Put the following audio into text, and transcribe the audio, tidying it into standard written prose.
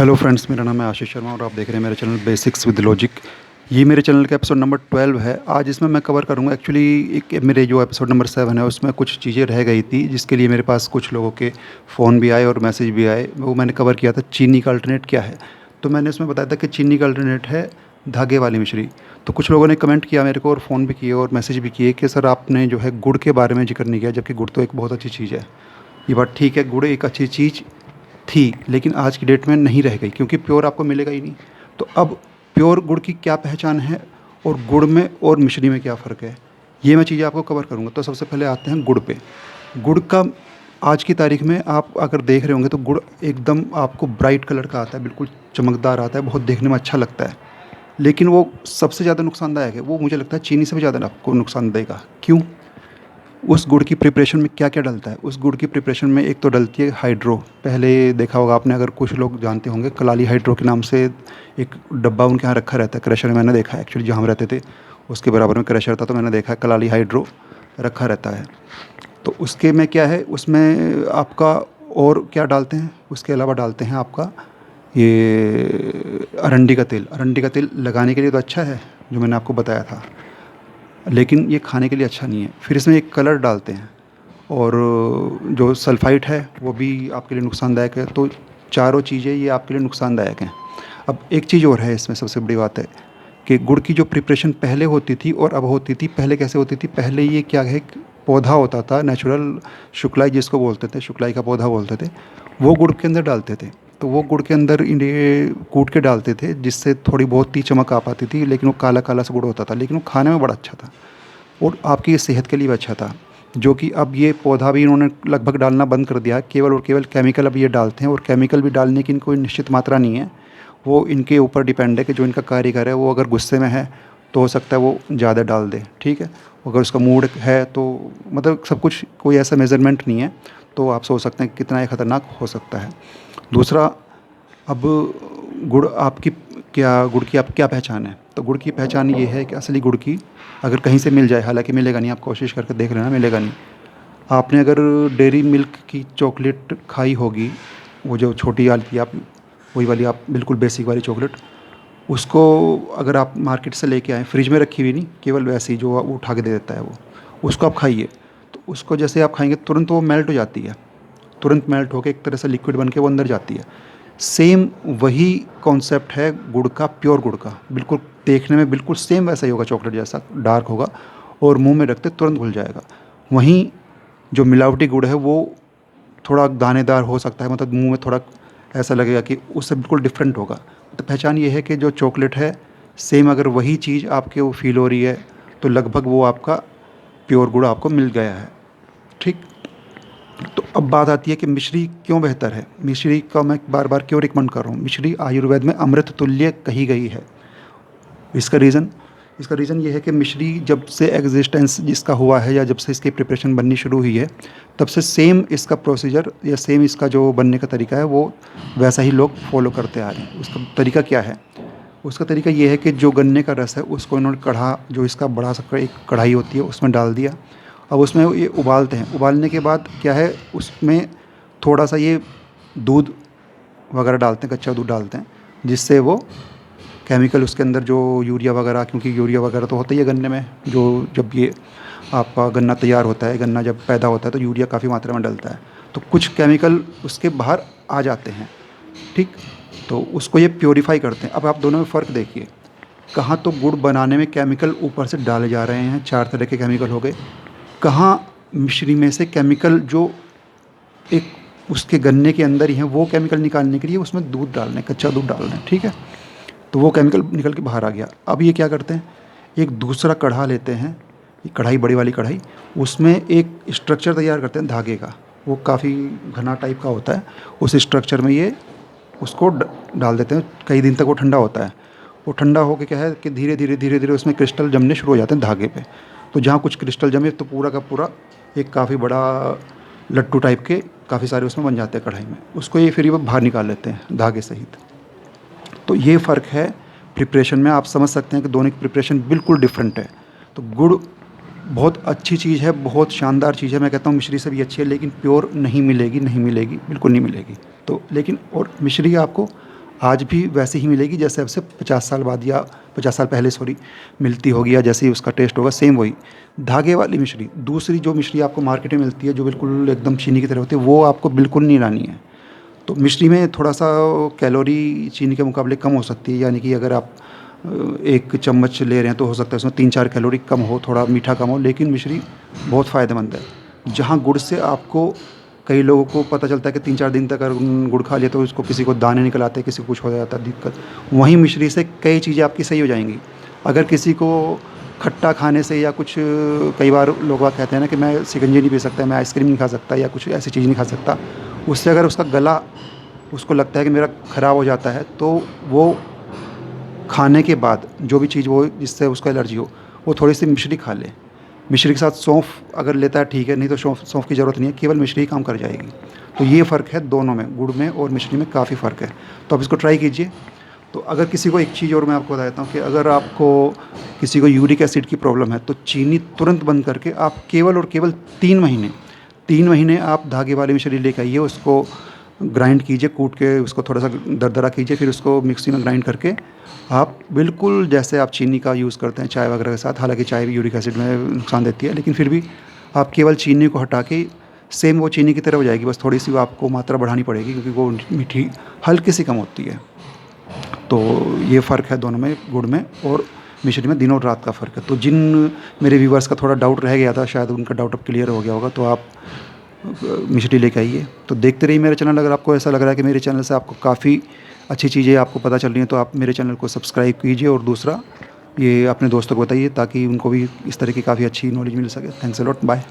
Hello friends, मेरा नाम है आशीष शर्मा और आप देख रहे हैं मेरा चैनल बेसिक्स विद लॉजिक। ये मेरे चैनल का एपिसोड नंबर 12 है। आज इसमें मैं कवर करूंगा एक्चुअली एक मेरे जो एपिसोड नंबर 7 है उसमें कुछ चीज़ें रह गई थी जिसके लिए मेरे पास कुछ लोगों के फ़ोन भी आए और मैसेज भी आए। वो मैंने कवर किया था चीनी का अल्टरनेट क्या है। तो मैंने उसमें बताया था कि चीनी का अल्टरनेट है धागे वाली मिश्री। तो कुछ लोगों ने कमेंट किया मेरे को और फ़ोन भी किए और मैसेज भी किए कि सर आपने जो है गुड़ के बारे में जिक्र नहीं किया, जबकि गुड़ तो एक बहुत अच्छी चीज़ है। ये बात ठीक है, गुड़ एक अच्छी चीज़ थी लेकिन आज की डेट में नहीं रह गई क्योंकि प्योर आपको मिलेगा ही नहीं। तो अब प्योर गुड़ की क्या पहचान है और गुड़ में और मिश्री में क्या फ़र्क है, ये मैं चीज़ें आपको कवर करूँगा। तो सबसे पहले आते हैं गुड़ पे। गुड़ का आज की तारीख में आप अगर देख रहे होंगे तो गुड़ एकदम आपको ब्राइट कलर का आता है, बिल्कुल चमकदार आता है, बहुत देखने में अच्छा लगता है। लेकिन वो सबसे ज़्यादा नुकसानदायक है। वो मुझे लगता है चीनी से भी ज़्यादा आपको नुकसान देगा। क्यों? उस गुड़ की प्रिपरेशन में क्या क्या डलता है। उस गुड़ की प्रिपरेशन में एक तो डलती है हाइड्रो। पहले देखा होगा आपने, अगर कुछ लोग जानते होंगे, कलाली हाइड्रो के नाम से एक डब्बा उनके यहाँ रखा रहता है। क्रशर में मैंने देखा है, एक्चुअली जहाँ हम रहते थे उसके बराबर में क्रशर था, तो मैंने देखा है कलाली हाइड्रो रखा रहता है। तो उसके में क्या है, उसमें आपका और क्या डालते हैं, उसके अलावा डालते हैं आपका ये अरंडी का तेल। अरंडी का तेल लगाने के लिए तो अच्छा है, जो मैंने आपको बताया था, लेकिन ये खाने के लिए अच्छा नहीं है। फिर इसमें एक कलर डालते हैं और जो सल्फ़ाइट है वो भी आपके लिए नुकसानदायक है। तो चारों चीज़ें ये आपके लिए नुकसानदायक हैं। अब एक चीज़ और है इसमें, सबसे बड़ी बात है कि गुड़ की जो प्रिपरेशन पहले होती थी और अब होती थी। पहले कैसे होती थी, पहले ये क्या है, पौधा होता था नेचुरल, शुक्लाई जिसको बोलते थे, शुक्लाई का पौधा बोलते थे, वो गुड़ के अंदर डालते थे। तो वो गुड़ के अंदर ये कूट के डालते थे जिससे थोड़ी बहुत ही चमक आ पाती थी, लेकिन वो काला काला सा गुड़ होता था, लेकिन वो खाने में बड़ा अच्छा था और आपकी ये सेहत के लिए भी अच्छा था। जो कि अब ये पौधा भी इन्होंने लगभग डालना बंद कर दिया है, केवल और केवल केमिकल अब ये डालते हैं। और केमिकल भी डालने की कोई निश्चित मात्रा नहीं है, वो इनके ऊपर डिपेंड है कि जो इनका कारीगर है वो अगर गुस्से में है तो हो सकता है वो ज़्यादा डाल दे, ठीक है। अगर उसका मूड है तो मतलब सब कुछ कोई ऐसा मेज़रमेंट नहीं है, तो आप सोच सकते हैं कितना ये ख़तरनाक हो सकता है। दूसरा, अब गुड़ की आप क्या पहचान है। तो गुड़ की पहचान ये है कि असली गुड़ की अगर कहीं से मिल जाए, हालांकि मिलेगा नहीं, आप कोशिश करके देख लेना, मिलेगा नहीं। आपने अगर डेयरी मिल्क की चॉकलेट खाई होगी, वो जो छोटी वाली आप, वही वाली आप बिल्कुल बेसिक वाली चॉकलेट, उसको अगर आप मार्केट से लेके आएँ, फ्रिज में रखी हुई नहीं, केवल वैसी जो वो उठा के दे देता है, वो उसको आप खाइए। तो उसको जैसे आप खाएंगे तुरंत वो मेल्ट हो जाती है, तुरंत मेल्ट होकर एक तरह से लिक्विड बन के वो अंदर जाती है। सेम वही कॉन्सेप्ट है गुड़ का, प्योर गुड़ का, बिल्कुल देखने में बिल्कुल सेम वैसा ही होगा, चॉकलेट जैसा डार्क होगा और मुंह में रखते तुरंत घुल जाएगा। वहीं जो मिलावटी गुड़ है वो थोड़ा दानेदार हो सकता है, मतलब मुंह में थोड़ा ऐसा लगेगा कि उससे बिल्कुल डिफरेंट होगा। तो पहचान ये है कि जो चॉकलेट है सेम, अगर वही चीज़ आपके वो फील हो रही है तो लगभग वो आपका प्योर गुड़ आपको मिल गया है, ठीक। तो अब बात आती है कि मिश्री क्यों बेहतर है। मिश्री का मैं बार बार क्यों रिकमेंड कर रहा हूँ। मिश्री आयुर्वेद में अमृत तुल्य कही गई है। इसका रीज़न ये है कि मिश्री जब से एग्जिस्टेंस जिसका हुआ है या जब से इसकी प्रिपरेशन बननी शुरू हुई है, तब से सेम इसका प्रोसीजर या सेम इसका जो बनने का तरीका है वो वैसा ही लोग फॉलो करते आ रहे हैं। उसका तरीका क्या है, उसका तरीका ये है कि जो गन्ने का रस है उसको इन्होंने कढ़ा, जो इसका बड़ा सा एक कढ़ाई होती है उसमें डाल दिया। अब उसमें ये उबालते हैं, उबालने के बाद क्या है, उसमें थोड़ा सा ये दूध वगैरह डालते हैं, कच्चा दूध डालते हैं, जिससे वो केमिकल उसके अंदर जो यूरिया वगैरह, क्योंकि यूरिया वगैरह तो होता ही है गन्ने में, जो जब ये आपका गन्ना तैयार होता है, गन्ना जब पैदा होता है तो यूरिया काफ़ी मात्रा में डलता है, तो कुछ केमिकल उसके बाहर आ जाते हैं, ठीक। तो उसको ये प्योरीफाई करते हैं। अब आप दोनों में फ़र्क देखिए, कहाँ तो गुड़ बनाने में केमिकल ऊपर से डाले जा रहे हैं, 4 तरह के केमिकल हो गए, कहाँ मिश्री में से केमिकल जो एक उसके गन्ने के अंदर ही हैं वो केमिकल निकालने के लिए उसमें दूध डालना है, कच्चा दूध डालना है, ठीक है। तो वो केमिकल निकल के बाहर आ गया। अब ये क्या करते हैं, एक दूसरा कढ़ा लेते हैं, ये कढ़ाई, बड़ी वाली कढ़ाई, उसमें एक स्ट्रक्चर तैयार करते हैं धागे का, वो काफ़ी घना टाइप का होता है। उस स्ट्रक्चर में ये उसको डाल देते हैं, कई दिन तक वो ठंडा होता है। वो ठंडा होकर क्या है कि धीरे धीरे उसमें क्रिस्टल जमने शुरू हो जाते हैं धागे पे। तो जहाँ कुछ क्रिस्टल जमे तो पूरा का पूरा एक काफ़ी बड़ा लट्टू टाइप के काफ़ी सारे उसमें बन जाते हैं कढ़ाई में। उसको ये फिर ये बाहर निकाल लेते हैं धागे सहित। तो ये फ़र्क है प्रिपरेशन में, आप समझ सकते हैं कि दोनों की प्रिपरेशन बिल्कुल डिफरेंट है। तो गुड़ बहुत अच्छी चीज़ है, बहुत शानदार चीज़ है, मैं कहता हूँ मिश्री से भी अच्छी है, लेकिन प्योर नहीं मिलेगी, नहीं मिलेगी, बिल्कुल नहीं मिलेगी। तो लेकिन और मिश्री आपको आज भी वैसे ही मिलेगी जैसे अब से 50 साल बाद या 50 साल पहले सॉरी मिलती होगी, या जैसे ही उसका टेस्ट होगा सेम वही। धागे वाली मिश्री, दूसरी जो मिश्री आपको मार्केट में मिलती है जो बिल्कुल एकदम चीनी की तरह होती है, वो आपको बिल्कुल नहीं लानी है। तो मिश्री में थोड़ा-सा कैलोरी चीनी के मुकाबले कम हो सकती है, यानी कि अगर आप 1 चम्मच ले रहे हैं तो हो सकता है उसमें 3-4 कैलोरी कम हो, थोड़ा मीठा कम हो, लेकिन मिश्री बहुत फ़ायदेमंद है। जहाँ गुड़ से आपको, कई लोगों को पता चलता है कि 3-4 दिन तक अगर गुड़ खा लिया तो उसको, किसी को दाने निकल आते हैं, किसी को कुछ हो जाता है दिक्कत। वहीं मिश्री से कई चीज़ें आपकी सही हो जाएँगी। अगर किसी को खट्टा खाने से या कुछ, कई बार लोग बाग कहते हैं ना कि मैं शिकंजी नहीं पी सकता, मैं आइसक्रीम नहीं खा सकता या कुछ ऐसी चीज़ नहीं खा सकता। उससे अगर उसका गला, उसको लगता है कि मेरा ख़राब हो जाता है, तो वो खाने के बाद जो भी चीज़ वो जिससे उसको एलर्जी हो, वो थोड़ी-सी मिश्री खा ले। मिश्री के साथ सौंफ अगर लेता है ठीक है, नहीं तो सौंफ सौंफ की ज़रूरत नहीं है, केवल मिश्री ही काम कर जाएगी। तो ये फ़र्क है दोनों में, गुड़ में और मिश्री में काफ़ी फ़र्क है। तो आप इसको ट्राई कीजिए। तो अगर किसी को एक चीज़ और मैं आपको बता देता हूँ कि अगर आपको किसी को यूरिक एसिड की प्रॉब्लम है, तो चीनी तुरंत बंद करके आप केवल और केवल 3 महीने आप धागे वाली मिश्री लेके आइए, उसको ग्राइंड कीजिए, कूट के उसको थोड़ा-सा दरदरा कीजिए, फिर उसको मिक्सी में ग्राइंड करके आप बिल्कुल जैसे आप चीनी का यूज़ करते हैं चाय वगैरह के साथ, हालाँकि चाय भी यूरिक एसिड में नुकसान देती है, लेकिन फिर भी आप केवल चीनी को हटा के सेम वो चीनी की तरह हो जाएगी, बस थोड़ी-सी वो आपको मात्रा बढ़ानी पड़ेगी क्योंकि वो मीठी हल्की-सी कम होती है। तो ये फ़र्क है दोनों में, गुड़ में और मिश्री में, दिन और रात का फ़र्क है। तो जिन मेरे व्यूअर्स का थोड़ा डाउट रह गया था, शायद उनका डाउट अब क्लियर हो गया होगा, तो आप मिश्री लेके आइए। तो देखते रहिए मेरा चैनल। अगर आपको ऐसा लग रहा है कि मेरे चैनल से आपको काफ़ी अच्छी चीज़ें आपको पता चल रही हैं, तो आप मेरे चैनल को सब्सक्राइब कीजिए, और दूसरा ये अपने दोस्तों को बताइए ताकि उनको भी इस तरह की काफ़ी अच्छी नॉलेज मिल सके। Thanks a lot, bye.